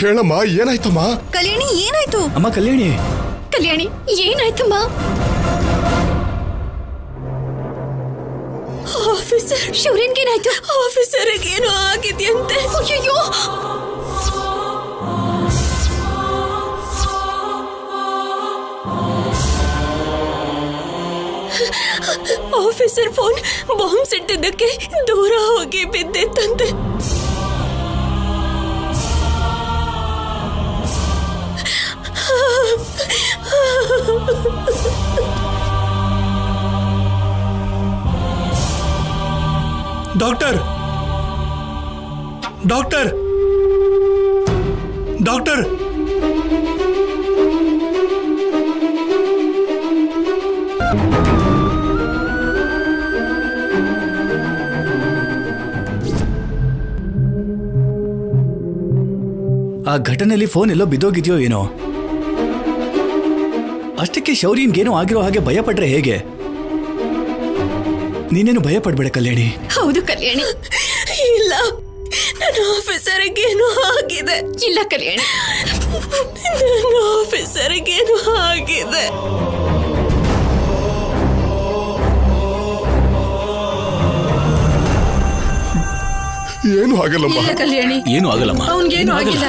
ಹೇಳಮ್ಮ, ಏನಾಯ್ತಮ್ಮ? ಕಲ್ಯಾಣಿ ಏನಾಯ್ತು? ಅಮ್ಮ ಕಲ್ಯಾಣಿ, ಕಲ್ಯಾಣಿ ಏನಾಯ್ತಮ್ಮ? ಆಫೀಸರ್ ಶೌರ್ಯನ್ಗೇನಾಯ್ತು? ಆಫೀಸರ್ಗೆ ಏನೋ ಆಗಿದೆಯಂತೆ. ಅಯ್ಯೋ, ಆಫೀಸರ್ ಫೋನ್ ಬಾಂಬ್ ಸಿಟ್ಟಿದ್ದಕ್ಕೆ ದೂರ ಹೋಗಿ ಬಿದ್ದಿತ್ತಂತೆ. ಡಾಕ್ಟರ್, ಡಾಕ್ಟರ್, ಡಾಕ್ಟರ್, ಆ ಘಟನೆಯಲ್ಲಿ ಫೋನ್ ಎಲ್ಲೋ ಬಿದ್ದೋಗಿದ್ಯೋ ಏನೋ. ಅಷ್ಟಕ್ಕೆ ಶೌರ್ಯನ್ಗೇನೋ ಆಗಿರೋ ಹಾಗೆ ಭಯ ಪಟ್ರೆ ಹೇಗೆ? ನೀನೇನು ಭಯ ಪಡ್ಬೇಡ ಕಲ್ಯಾಣಿ. ಹೌದು ಕಲ್ಯಾಣಿ, ಇಲ್ಲ ನನ್ನ ಆಫೀಸರ್ಗೇನು ಆಗಿದೆ. ಇಲ್ಲ ಕಲ್ಯಾಣಿ, ನನ್ನ ಆಫೀಸರ್ಗೇನು ಆಗಿದೆ. ಏನು ಆಗಲ್ಲಮ್ಮ. ಇಲ್ಲ ಕಲ್ಯಾಣಿ, ಏನು ಆಗಲ್ಲಮ್ಮ, ಅವನ್ಗೇನು ಆಗಿಲ್ಲ.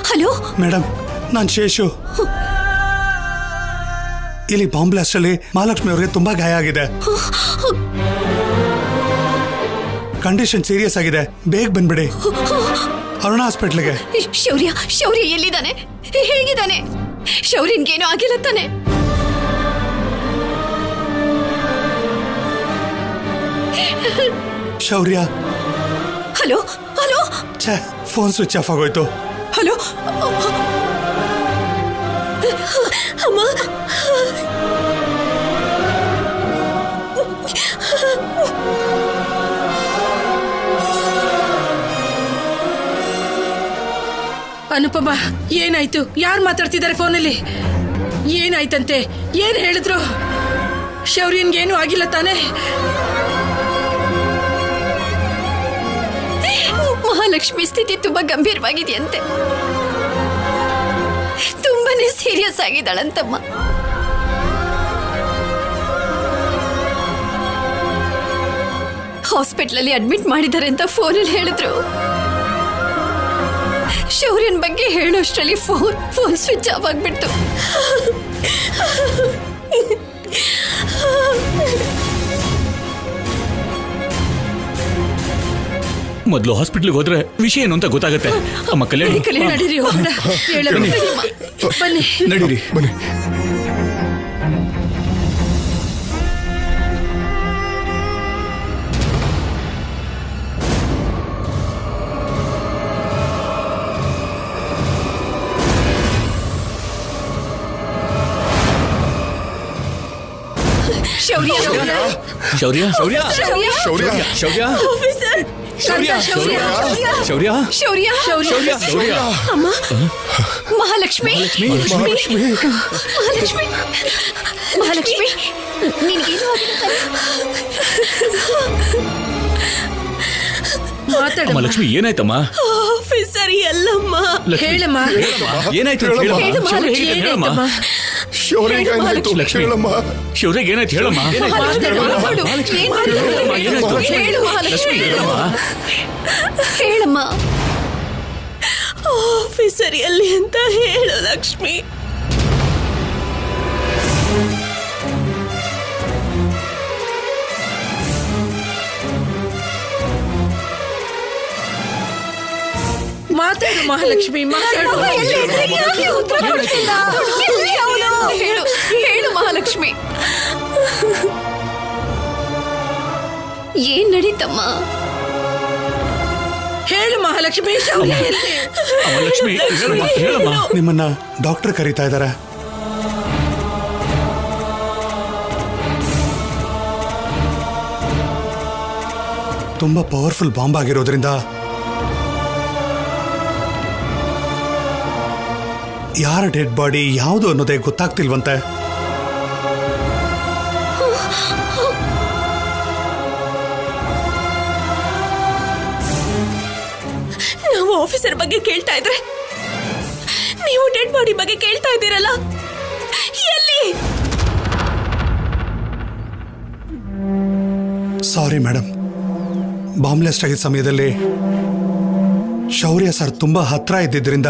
ಹಲೋ ಮೇಡಮ್, ನಾನು ಶೇಷು. ಇಲ್ಲಿ ಬಾಂಬ್ ಬ್ಲಾಸ್ಟ್ ಅಲ್ಲಿ ಮಹಾಲಕ್ಷ್ಮಿ ಅವರಿಗೆ ತುಂಬಾ ಗಾಯ ಆಗಿದೆ. ಕಂಡೀಷನ್ ಸೀರಿಯಸ್ ಆಗಿದೆ. ಬೇಗ ಬಂದ್ಬಿಡಿ ಅರುಣ ಹಾಸ್ಪಿಟ್ಲಿಗೆ. ಶೌರ್ಯ, ಶೌರ್ಯ ಎಲ್ಲಿದ್ದಾನೆ? ಹೇಗಿದ್ದಾನೆ? ಶೌರ್ಯನ್ಗೇನು ಆಗಿಲ್ಲ ತಾನೆ? ಶೌರ್ಯ. ಹಲೋ ಹಲೋ, ಛೇ, ಫೋನ್ ಸ್ವಿಚ್ ಆಫ್ ಆಗೋಯ್ತು. ಹಲೋ ಅಮ್ಮ, ಅನುಪಮ, ಏನಾಯ್ತು? ಯಾರು ಮಾತಾಡ್ತಿದ್ದಾರೆ ಫೋನಲ್ಲಿ? ಏನಾಯ್ತಂತೆ? ಏನ್ ಹೇಳಿದ್ರು? ಶೌರ್ಯನ್ಗೇನು ಆಗಿಲ್ಲ ತಾನೆ? ಮಹಾಲಕ್ಷ್ಮಿ ಸ್ಥಿತಿ ತುಂಬಾ ಗಂಭೀರವಾಗಿದೆಯಂತೆ. ತುಂಬಾನೇ ಸೀರಿಯಸ್ ಆಗಿದ್ದಾಳಂತಮ್ಮ. ಹಾಸ್ಪಿಟ್ಲಲ್ಲಿ ಅಡ್ಮಿಟ್ ಮಾಡಿದ್ದಾರೆ ಅಂತ ಫೋನಲ್ಲಿ ಹೇಳಿದ್ರು. ಶೌರ್ಯನ್ ಬಗ್ಗೆ ಹೇಳೋಷ್ಟರಲ್ಲಿ ಫೋನ್ ಸ್ವಿಚ್ ಆಫ್ ಆಗ್ಬಿಡ್ತು. ಮೊದಲು ಹಾಸ್ಪಿಟ್ಲಿಗೆ ಹೋದ್ರೆ ವಿಷಯ ಏನು ಅಂತ ಗೊತ್ತಾಗುತ್ತೆ. ಅಮ್ಮ ಕಲ್ಯಾಣಿ, ನಡೀರಿ ಹೋಗೋಣ. ಬನ್ನಿ ನಡೀರಿ. ಬನ್ನಿ. ಶೌರ್ಯ, ಶೌರ್ಯ, ಶೌರ್ಯ, ಶೌರ್ಯ, ಶೌರ್ಯ, ಆಫೀಸರ್, ಶೌರ್ಯ, ಶೌರ್ಯ, ಶೌರ್ಯ, ಶೌರ್ಯ, ಶೌರ್ಯ, ಶೌರ್ಯ. ಅಮ್ಮ, ಮಹಾಲಕ್ಷ್ಮಿ, ಮಹಾಲಕ್ಷ್ಮಿ, ಮಹಾಲಕ್ಷ್ಮಿ, ಮಹಾಲಕ್ಷ್ಮಿ, ನಿನ್ಗೇನು ಆಗಿಲ್ಲ? ಅಮ್ಮ ಲಕ್ಷ್ಮಿ, ಏನಾಯ್ತಮ್ಮ? ಆಫೀಸರ್ ಎಲ್ಲಮ್ಮ. ಹೇಳಮ್ಮ, ಏನಾಯ್ತು? ಹೇಳು ಮಹಾಲಕ್ಷ್ಮಿ, ಏನಾಯ್ತಮ್ಮ? ಶೌರ್ಯಗೆ ಏನಾಯ್ತು? ಹೇಳಮ್ಮ. ಶೌರ್ಯಗೆ ಏನಾಯ್ತು? ಹೇಳಮ್ಮ. ಹೇಳಮ್ಮ. ಆಫೀಸರ್ ಎಲ್ಲಿ ಅಂತ ಹೇಳು ಲಕ್ಷ್ಮಿ. ಮಾತಾಡು ಮಹಾಲಕ್ಷ್ಮಿ, ಮಾತಾಡು. ಹೇಳು ಮಹಾಲಕ್ಷ್ಮಿ, ಏನ್ ನಡೀತಮ್ಮ? ಹೇಳು ಮಹಾಲಕ್ಷ್ಮಿ. ಲಕ್ಷ್ಮಿ, ಹೇಳಮ್ಮ. ನಿಮ್ಮನ್ನ ಡಾಕ್ಟರ್ ಕರೀತಾ ಇದ್ದಾರೆ. ತುಂಬಾ ಪವರ್ಫುಲ್ ಬಾಂಬ್ ಆಗಿರೋದ್ರಿಂದ ಯಾರ ಡೆಡ್ ಬಾಡಿ ಯಾವುದು ಅನ್ನೋದೇ ಗೊತ್ತಾಗ್ತಿಲ್ವಂತೆ. ಆಫೀಸರ್ ಬಗ್ಗೆ ಕೇಳ್ತಾ ಇದ್ರೆ ನೀವು ಡೆಡ್ ಬಾಡಿ ಬಗ್ಗೆ ಕೇಳ್ತಾ ಇದ್ದೀರಲ್ಲ, ಎಲ್ಲಿ? ಸಾರಿ ಮೇಡಮ್, ಬಾಂಬ್ ಬ್ಲಾಸ್ಟ್ ಆಗಿದ್ದ ಸಮಯದಲ್ಲಿ ಶೌರ್ಯ ಸರ್ ತುಂಬಾ ಹತ್ರ ಇದ್ದಿದ್ರಿಂದ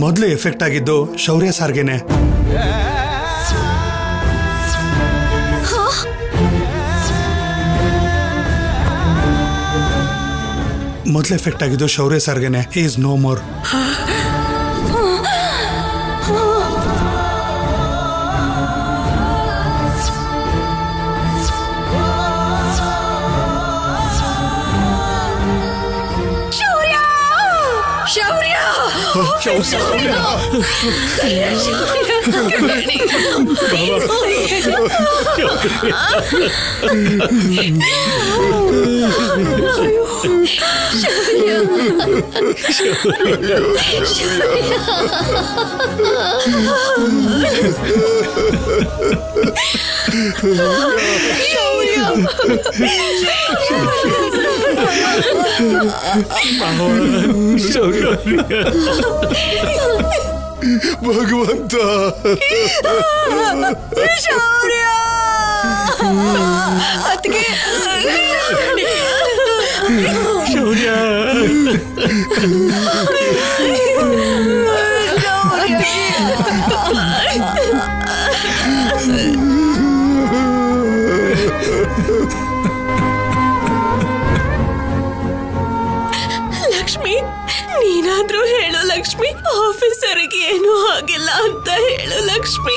ಮೊದಲು ಎಫೆಕ್ಟ್ ಆಗಿದ್ದು ಶೌರ್ಯ ಸರ್ಗೆನೆ. ಮೊದಲು ಎಫೆಕ್ಟ್ ಆಗಿದ್ದು ಶೌರ್ಯ ಸರ್ಗೆನೆ. Is no more. ಭಗವಂತ, ಶೌರ್ಯ ಅದಕ್ಕೆ ಶೌರ್ಯ ಲಕ್ಷ್ಮಿ, ನೀನಾದ್ರೂ ಹೇಳು ಲಕ್ಷ್ಮಿ, ಆಫೀಸರ್ಗೆ ಏನೂ ಆಗಿಲ್ಲ ಅಂತ ಹೇಳು ಲಕ್ಷ್ಮಿ.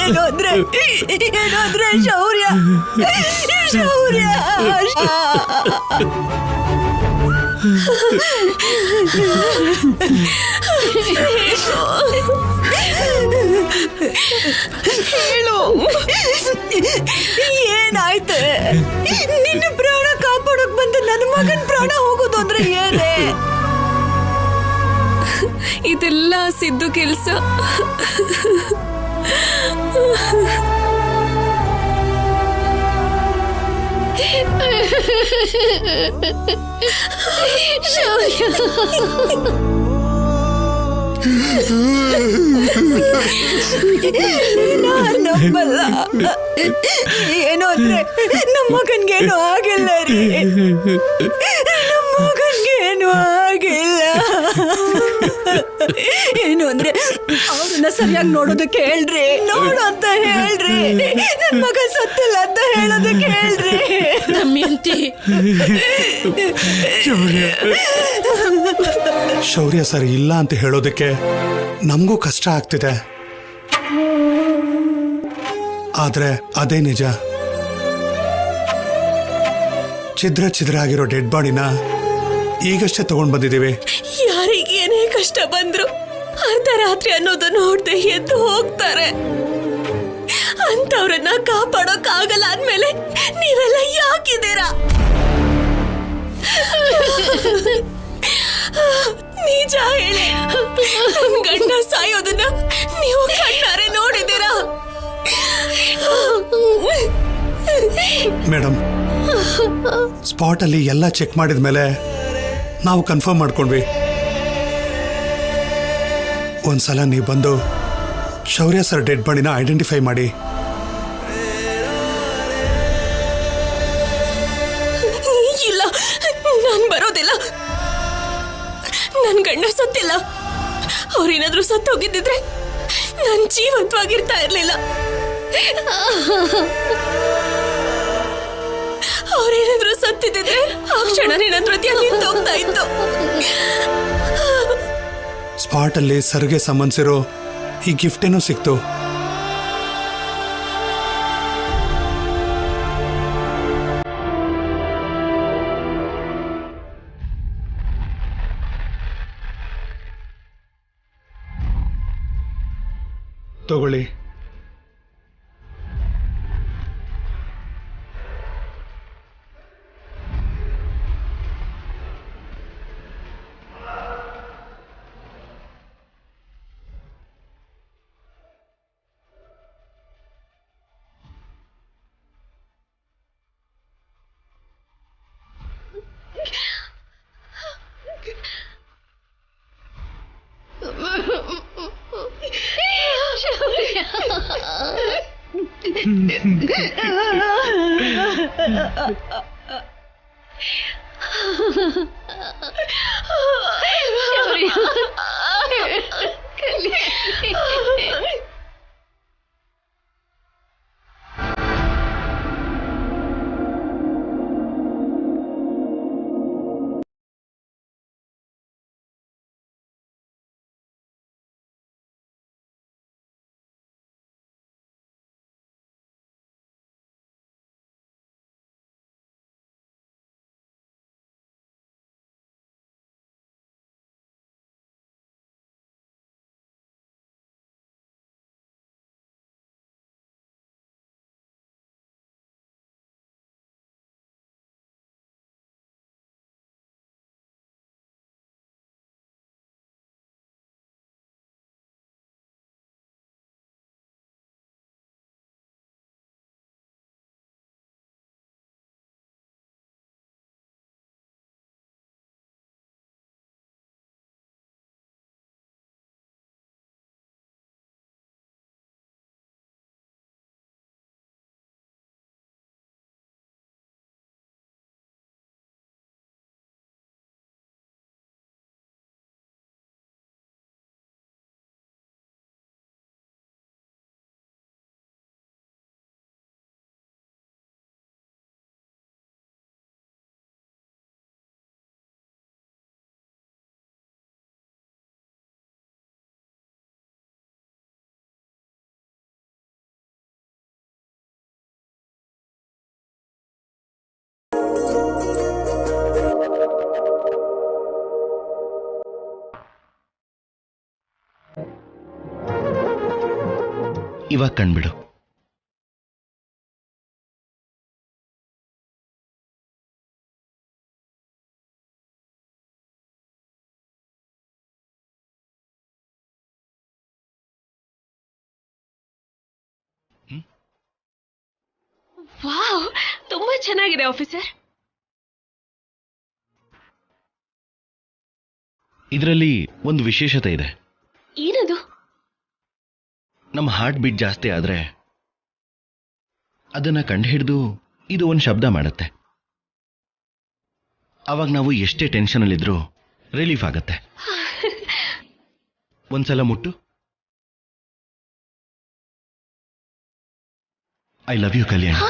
ಏನೋದ್ರೆ ಶೌರ್ಯ ಶೌರ್ಯ ಹೇಳು, ಏನಾಯ್ತು? ನಿನ್ನ ಪ್ರಾಣ ಕಾಪಾಡೋಕ್ ಬಂದು ನನ್ನ ಮಗನ್ ಪ್ರಾಣ ಹೋಗೋದು ಅಂದ್ರೆ ಏನೇ? ಇದೆಲ್ಲ ಸಿದ್ದು ಕೆಲ್ಸ. ನಂಬಲ್ಲ. ಏನೋ ಅಂದ್ರೆ ನಮ್ಮ ಮಗನ್ಗೇನು ಆಗಿಲ್ಲ ರೀ, ನಮ್ಮ ಮಗನ್ಗೇನು ಆಗಿಲ್ಲ. ಏನು ಅಂದ್ರೆ ಅವ್ರನ್ನ ಸರಿಯಾಗಿ ನೋಡೋದಕ್ಕೆ ಹೇಳ್ರಿ, ನೋಡು ಅಂತ ಹೇಳ್ರಿ, ನನ್ ಮಗ ಸತ್ತಿಲ್ಲ ಅಂತ ಹೇಳೋದಕ್ಕೆ ಹೇಳ್ರಿ. ದಮಯಂತಿ, ಶೌರ್ಯ ಸರ್ ಇಲ್ಲ ಅಂತ ಹೇಳೋದಕ್ಕೆ ನಮಗೂ ಕಷ್ಟ ಆಗ್ತಿದೆ, ಆದ್ರೆ ಅದೇ ನಿಜ. ಛಿದ್ರ ಛಿದ್ರ ಆಗಿರೋ ಡೆಡ್ ಬಾಡಿನ ಈಗಷ್ಟೇ ತಗೊಂಡ್ ಬಂದಿದ್ದೀವಿ. ಯಾರಿಗೇನೇ ಕಷ್ಟ ಬಂದ್ರು ಅರ್ಧ ರಾತ್ರಿ ಅನ್ನೋದು ನೋಡ್ದೆ ಎದ್ದು ಹೋಗ್ತಾರೆ. ಅಂತವ್ರನ್ನ ಕಾಪಾಡೋಕ್ಕಾಗಲ್ಲ ಅಂದ್ಮೇಲೆ ನೀವೆಲ್ಲ ಯಾಕಿದ್ದೀರಾ? ನಿಜ ಹೇಳಿ, ನನ್ ಗಂಡ ಸಾಯೋದನ್ನ ನೀವು ಕಣ್ಣಾರೆ ನೋಡಿದ್ದೀರಾ? ಮೇಡಮ್, ಸ್ಪಾಟ್ ಅಲ್ಲಿ ಎಲ್ಲ ಚೆಕ್ ಮಾಡಿದ ಮೇಲೆ ನಾವು ಕನ್ಫರ್ಮ್ ಮಾಡ್ಕೊಂಡ್ವಿ. ಒಂದ್ಸಲ ನೀವು ಬಂದು ಶೌರ್ಯ ಸರ್ ಡೆಡ್ ಬಾಡಿನ ಐಡೆಂಟಿಫೈ ಮಾಡಿ. ಇಲ್ಲ, ನಾನ್ ಬರೋದಿಲ್ಲ. ನನ್ ಗಂಡ ಸತ್ತಿಲ್ಲ. ಅವ್ರೇನಾದ್ರೂ ಸತ್ತು ಹೋಗಿದ್ದಿದ್ರೆ ನಾನ್ ಜೀವಂತವಾಗಿರ್ತಾ ಇರ್ಲಿಲ್ಲ. ಅವ್ರೇನಾದ್ರೂ ಸತ್ತಿದ್ದಿದ್ರೆ ಆ ಕ್ಷಣ ನನ್ನ ಹೃದಯ ನಿಂತೋಗ್ತಾ ಇತ್ತು. ಸ್ಪಾಟ್ ಅಲ್ಲಿ ಸರ್ಗೆ ಸಂಬಂಧಿಸಿರೋ ಈ ಗಿಫ್ಟ್ ಏನೋ ಸಿಕ್ತು. ತಗೊಳ್ಳಿ. ಇವಾಗ ಕಣ್ಬಿಡು. ವಾವ್, ತುಂಬಾ ಚೆನ್ನಾಗಿದೆ ಆಫೀಸರ್. ಇದರಲ್ಲಿ ಒಂದು ವಿಶೇಷತೆ ಇದೆ. ಏನದು? ನಮ್ಮ ಹಾರ್ಟ್ ಬೀಟ್ ಜಾಸ್ತಿ ಆದ್ರೆ ಅದನ್ನ ಕಂಡುಹಿಡಿದು ಇದು ಒಂದು ಶಬ್ದ ಮಾಡುತ್ತೆ. ಅವಾಗ ನಾವು ಎಷ್ಟೇ ಟೆನ್ಷನ್ ಅಲ್ಲಿದ್ರೂ ರಿಲೀಫ್ ಆಗತ್ತೆ. ಒಂದ್ಸಲ ಮುಟ್ಟು. I love you Kalyani,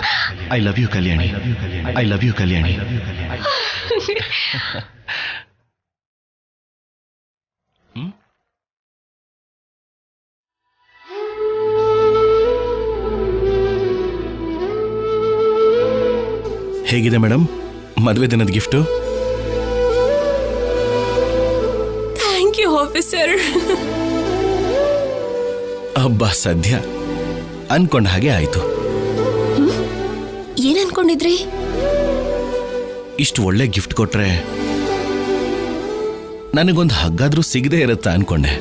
I love you Kalyani, I love you Kalyani. ಹೇಗಿದೆ ಮೇಡಮ್ ಮದುವೆ ದಿನದ ಗಿಫ್ಟು? Thank you officer. ಅಬ್ಬಾ, ಸದ್ಯ ಅನ್ಕೊಂಡ ಹಾಗೆ ಆಯ್ತು. ಏನ್ ಅನ್ಕೊಂಡಿದ್ರಿ? ಇಷ್ಟು ಒಳ್ಳೆ ಗಿಫ್ಟ್ ಕೊಟ್ರೆ ನನಗೊಂದು ಹಗ್ಗಾದ್ರೂ ಸಿಗದೆ ಇರುತ್ತಾ ಅನ್ಕೊಂಡೆ.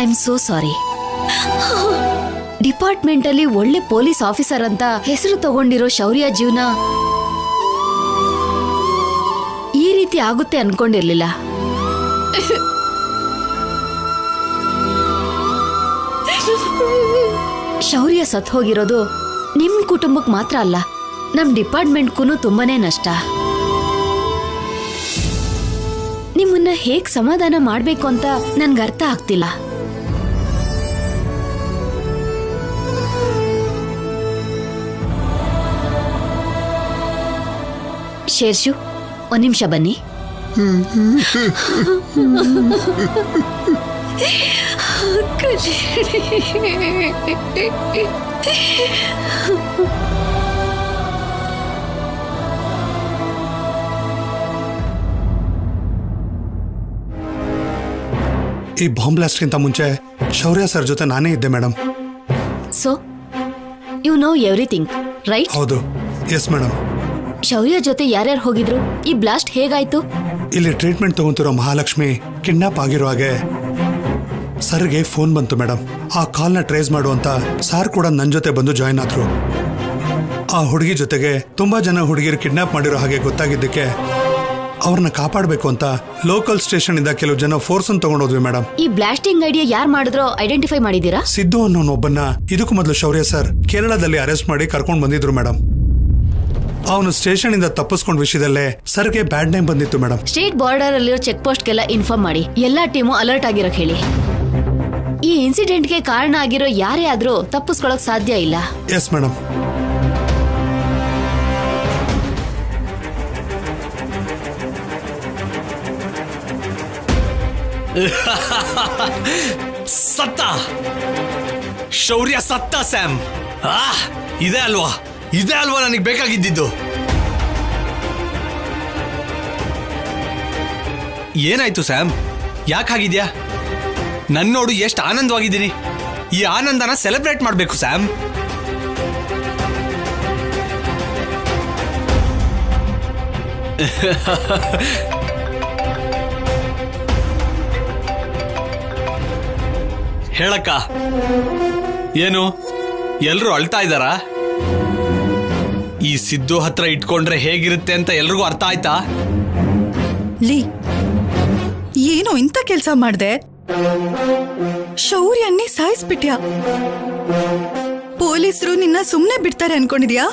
I am so sorry. Department ಅಲ್ಲಿ ಒಳ್ಳೆ ಪೊಲೀಸ್ ಆಫೀಸರ್ ಅಂತ ಹೆಸರು ತಗೊಂಡಿರೋ ಶೌರ್ಯ ಜೀವನ ಈ ರೀತಿ ಆಗುತ್ತೆ ಅನ್ಕೊಂಡಿರ್ಲಿಲ್ಲ. ಶೌರ್ಯ ಸತ್ ಹೋಗಿರೋದು ನಿಮ್ ಕುಟುಂಬಕ್ಕೆ ಮಾತ್ರ ಅಲ್ಲ, ನಮ್ ಡಿಪಾರ್ಟ್ಮೆಂಟ್ಗೂ ತುಂಬಾನೇ ನಷ್ಟ. ನಿಮ್ಮನ್ನ ಹೇಗ್ ಸಮಾಧಾನ ಮಾಡ್ಬೇಕು ಅಂತ ನನ್ಗೆ ಅರ್ಥ ಆಗ್ತಿಲ್ಲ. ಶೇರ್ಷು, ಒಂದ್ ನಿಮಿಷ ಬನ್ನಿ. ಈ ಬಾಂಬ್ ಬ್ಲಾಸ್ಟ್ಗಿಂತ ಮುಂಚೆ ಶೌರ್ಯ ಸರ್ ಜೊತೆ ನಾನೇ ಇದ್ದೆ madam. So you know everything right? ಹೌದು. Yes madam. ಶೌರ್ಯ ಜೊತೆ ಯಾರ್ಯಾರು ಹೋಗಿದ್ರು? ಈ ಬ್ಲಾಸ್ಟ್ ಹೇಗಾಯ್ತು? ಇಲ್ಲಿ ಟ್ರೀಟ್ಮೆಂಟ್ ತಗೊಂತಿರೋ ಮಹಾಲಕ್ಷ್ಮಿ ಕಿಡ್ನಾಪ್ ಆಗಿರೋ ಹಾಗೆ ಸರ್ಗೆ ಫೋನ್ ಬಂತು ಮೇಡಮ್. ಆ ಕಾಲ್ನ ಟ್ರೇಸ್ ಮಾಡುವಂತ ಸಾರ್ ಕೂಡ ನನ್ನ ಜೊತೆ ಬಂದು ಜಾಯಿನ್ ಆದ್ರು. ಆ ಹುಡುಗಿ ಜೊತೆಗೆ ತುಂಬಾ ಜನ ಹುಡುಗಿರು ಕಿಡ್ನಾಪ್ ಮಾಡಿರೋ ಹಾಗೆ ಗೊತ್ತಾಗಿದ್ದಕ್ಕೆ ಅವ್ರನ್ನ ಕಾಪಾಡಬೇಕು ಅಂತ ಲೋಕಲ್ ಸ್ಟೇಷನ್ ಇಂದ ಕೆಲವು ಜನ ಫೋರ್ಸ್ ಅನ್ನು ತಗೊಂಡೋದ್ವಿ ಮೇಡಮ್. ಈ ಬ್ಲಾಸ್ಟಿಂಗ್ ಐಡಿಯಾ ಯಾರು ಮಾಡಿದ್ರೋ ಐಡೆಂಟಿಫೈ ಮಾಡಿದೀರಾ? ಸಿದ್ದು ಅನ್ನೋನೊಬ್ಬನ್ನ ಇದಕ್ಕೂ ಮೊದಲು ಶೌರ್ಯ ಸರ್ ಕೇರಳದಲ್ಲಿ ಅರೆಸ್ಟ್ ಮಾಡಿ ಕರ್ಕೊಂಡು ಬಂದಿದ್ರು ಮೇಡಮ್. ಅವನು ಸ್ಟೇಷನ್ ಇಂದ ತಪ್ಪಿಸ್ಕೊಂಡ ವಿಷಯದಲ್ಲೇ ಸರ್ಗೆ ಬ್ಯಾಡ್ ನೇಮ್ ಬಂದಿತ್ತು ಮೇಡಮ್. ಸ್ಟೇಟ್ ಬಾರ್ಡರ್ ಅಲ್ಲಿರೋ ಚೆಕ್ ಪೋಸ್ಟ್ಗೆಲ್ಲ ಇನ್ಫಾರ್ಮ್ ಮಾಡಿ ಎಲ್ಲಾ ಟೀಮು ಅಲರ್ಟ್ ಆಗಿರೋಕ್ ಹೇಳಿ. ಈ ಇನ್ಸಿಡೆಂಟ್ಗೆ ಕಾರಣ ಆಗಿರೋ ಯಾರೇ ಆದ್ರೂ ತಪ್ಪಿಸ್ಕೊಳಕ್ ಸಾಧ್ಯ ಇಲ್ಲ. Yes madam. ಸತ್ತ ಶೌರ್ಯ ಸತ್ತ ಸ್ಯಾಮ್. ಇದೇ ಅಲ್ವಾ ನನಗೆ ಬೇಕಾಗಿದ್ದಿದ್ದು. ಏನಾಯ್ತು ಸ್ಯಾಮ್? ಯಾಕಾಗಿದ್ಯಾ? ನನ್ನೋಡು ಎಷ್ಟು ಆನಂದವಾಗಿದ್ದೀನಿ. ಈ ಆನಂದನ ಸೆಲೆಬ್ರೇಟ್ ಮಾಡಬೇಕು ಸ್ಯಾಮ್. ಹೇಳಕ್ಕ, ಏನು ಎಲ್ರು ಅಳ್ತಾ ಇದ್ದಾರಾ? ಈ ಸಿದ್ದು ಹತ್ರ ಇಟ್ಕೊಂಡ್ರೆ ಹೇಗಿರುತ್ತೆ ಅಂತ ಎಲ್ರಿಗೂ ಅರ್ಥ ಆಯ್ತಾ? ಲೀ, ಏನೋ ಇಂಥ ಕೆಲಸ ಮಾಡ್ದೆ? ಶೌರ್ಯನ್ನೇ ಸಾಯಿಸ್ಬಿಟ್ಯಾ? ಪೊಲೀಸರು ನಿನ್ನ ಸುಮ್ನೆ ಬಿಡ್ತಾರೆ ಅನ್ಕೊಂಡಿದ್ಯಾ?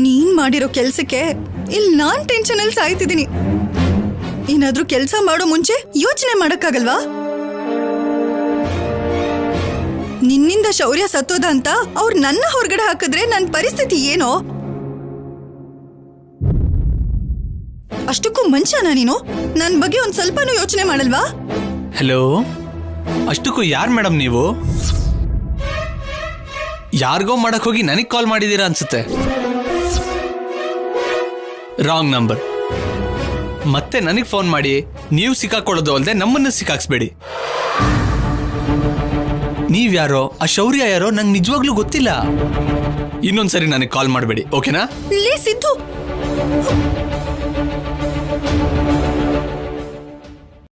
ನೀನ್ ಮಾಡಿರೋ ಕೆಲ್ಸಕ್ಕೆ ಇಲ್ಲಿ ನಾನ್ ಟೆನ್ಷನ್ ಅಲ್ಲಿ ಸಾಯ್ತಿದ್ದೀನಿ. ಏನಾದ್ರೂ ಕೆಲಸ ಮಾಡೋ ಮುಂಚೆ ಯೋಚನೆ ಮಾಡಕ್ಕಾಗಲ್ವಾ? ನಿನ್ನಿಂದ ಶೌರ್ಯ ಸತ್ತೋದ ಅಂತ ಅವ್ರು ನನ್ನ ಹೊರಗಡೆ ಹಾಕಿದ್ರೆ ನನ್ನ ಪರಿಸ್ಥಿತಿ ಏನೋ? ಅಷ್ಟಕ್ಕೂ ಮನುಷ್ಯನಾ ನೀನು? ನನ್ನ ಬಗ್ಗೆ ಒಂದ್ ಸ್ವಲ್ಪನೂ ಯೋಚನೆ ಮಾಡಲ್ವಾ? ಹಲೋ, ಅಷ್ಟಕ್ಕೂ ಯಾರು ಮೇಡಮ್ ನೀವು? ಯಾರಿಗೋ ಮಾಡಕ್ ಹೋಗಿ ನನಗ್ ಕಾಲ್ ಮಾಡಿದೀರಾ ಅನ್ಸುತ್ತೆ. Wrong number. ಮತ್ತೆ ನನಗ್ ಫೋನ್ ಮಾಡಿ ನೀವು ಸಿಕ್ಕಾಕೊಳ್ಳೋದು ಅಲ್ಲದೆ ನಮ್ಮನ್ನು ಸಿಕ್ಕಾಕ್ಸ್ಬೇಡಿ. ನೀವ್ಯಾರೋ, ಆ ಶೌರ್ಯ ಯಾರೋ ನಂಗೆ ನಿಜವಾಗ್ಲೂ ಗೊತ್ತಿಲ್ಲ. ಇನ್ನೊಂದ್ಸರಿ ನನಗೆ ಕಾಲ್ ಮಾಡಬೇಡಿ, ಓಕೆನಾ? ಲೇ ಸಿದ್ದು,